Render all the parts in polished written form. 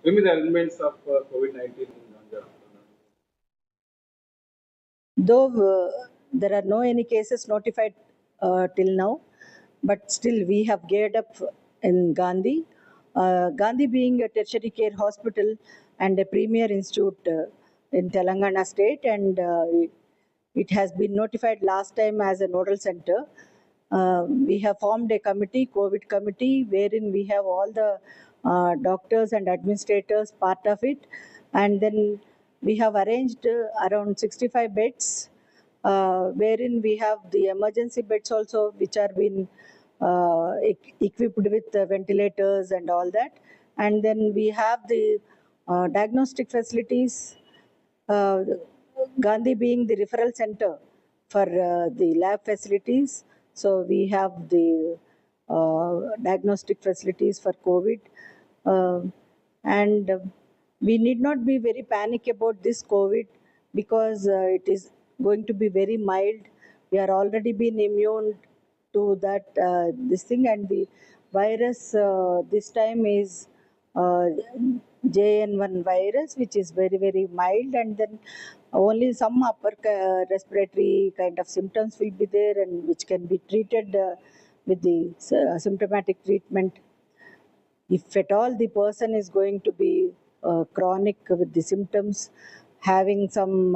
Give me the elements of COVID-19 in Ganja. Though there are no any cases notified till now, but still we have geared up in Gandhi. Gandhi being a tertiary care hospital and a premier institute in Telangana state, and it has been notified last time as a nodal center. We have formed a committee, COVID committee, wherein we have all the doctors and administrators part of it, and then we have arranged around 65 beds, wherein we have the emergency beds also, which are been equipped with ventilators and all that, and then we have the diagnostic facilities. Gandhi being the referral center for the lab facilities, so we have the diagnostic facilities for COVID. And we need not be very panic about this COVID, because it is going to be very mild. We are already been immune to that this thing, and the virus this time is JN1 virus, which is very very mild, and then only some upper respiratory kind of symptoms will be there, and which can be treated with the symptomatic treatment. If at all the person is going to be chronic with the symptoms, having some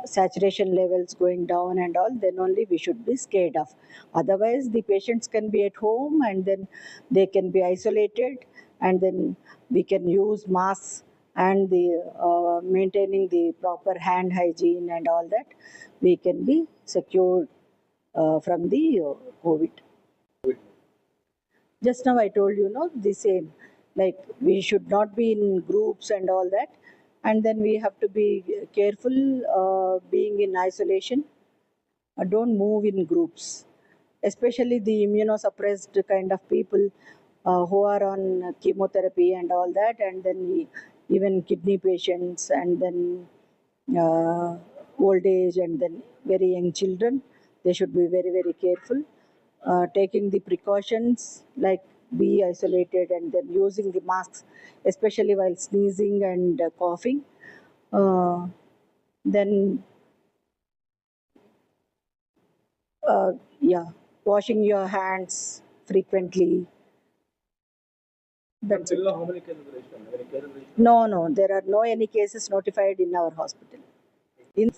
saturation levels going down and all, then only we should be scared of. Otherwise, the patients can be at home, and then they can be isolated, and then we can use masks and the maintaining the proper hand hygiene and all that, we can be secured from the COVID. Just now I told you, no, the same. Like we should not be in groups and all that, and then we have to be careful being in isolation. Don't move in groups, especially the immunosuppressed kind of people who are on chemotherapy and all that, and then even kidney patients, and then old age, and then very young children. They should be very very careful, taking the precautions like be isolated, and then using the masks, especially while sneezing and coughing. Then yeah, washing your hands frequently. That's it. Until now, how many cases registered? Any cases registered? No, there are no any cases notified in our hospital. In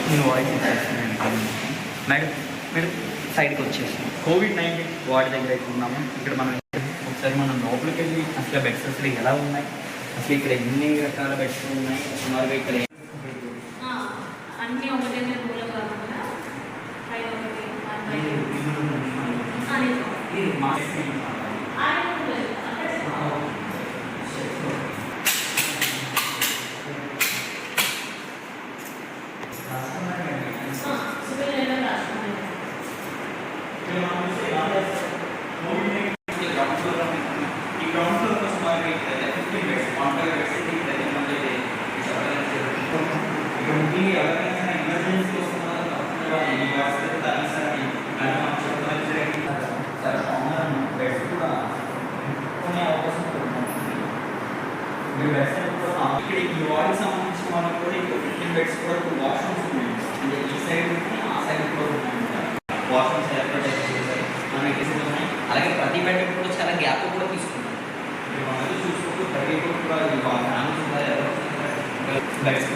నేను voice ఇచ్చేస్తున్నాను madam. మీరు సైడ్కి వచ్చేసి COVID-19 ward దగ్గర అయితే ఉన్నాము. ఇక్కడ మనం ఒకసారి మనం లోపలికి వెళ్ళి అసలు బెడ్స్ అసలు ఎలా ఉన్నాయి, అసలు ఇక్కడ ఎన్ని రకాల బెడ్స్ ఉన్నాయి, సుమారుగా ఇక్కడ అన్నీ ఒకటే దూరం కాకుండా పైన ఇక్కడ ఈ వార్డుకి సంబంధించిన వాళ్ళకి కూడా ఇక్కడ 15 బెడ్స్ కూడా వాష్రూమ్స్ ఉన్నాయి. అంటే ఈ సైడ్ ఉన్నాయి, ఆ సైడ్ కూడా ఉన్నాయి. వాష్రూమ్స్ ఏర్పాటు చేశారు, మనకి ఉన్నాయి. అలాగే ప్రతి బెడ్ కూడా చాలా గ్యాప్ కూడా తీసుకున్నాం. మనం చూసుకుంటూ ప్రతి కూడా బెడ్స్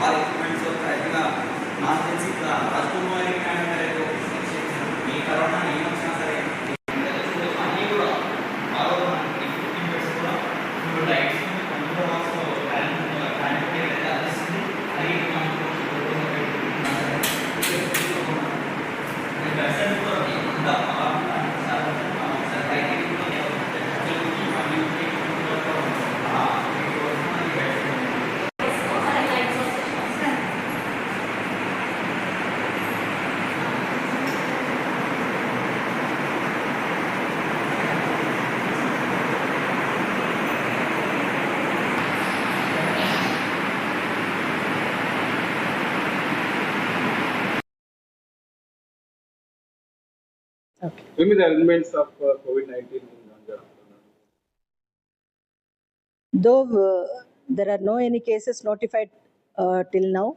ఆ ఎక్విప్మెంట్స్ ప్రతిగా నాకు తెలిసి ఇక్కడ రాజకుమారి ఈ కరోనా ఏం వచ్చినా సరే అన్నీ కూడా lights Okay. Tell me the elements of COVID-19 in Ganjam. Though there are no any cases notified till now,